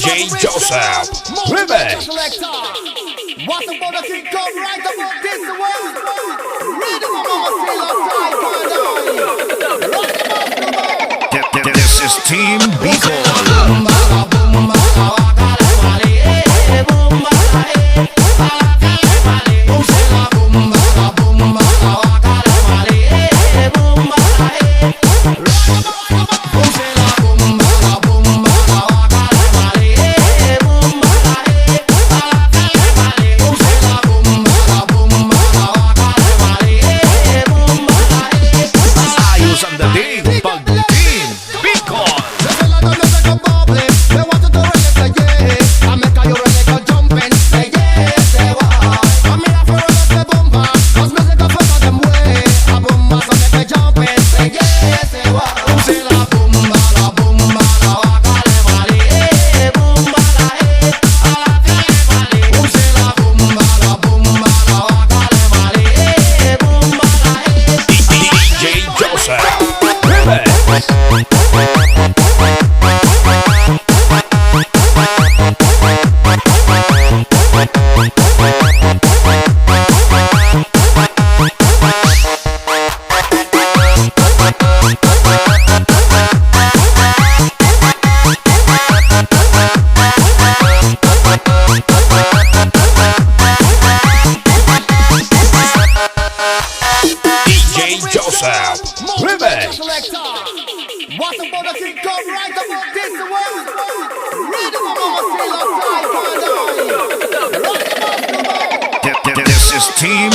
DJ Joseph Remix. What about the king come right about this one? Read the mama still outside. This is Team Beagle. What about the king come right about this one? Read the mama still outside. This is Team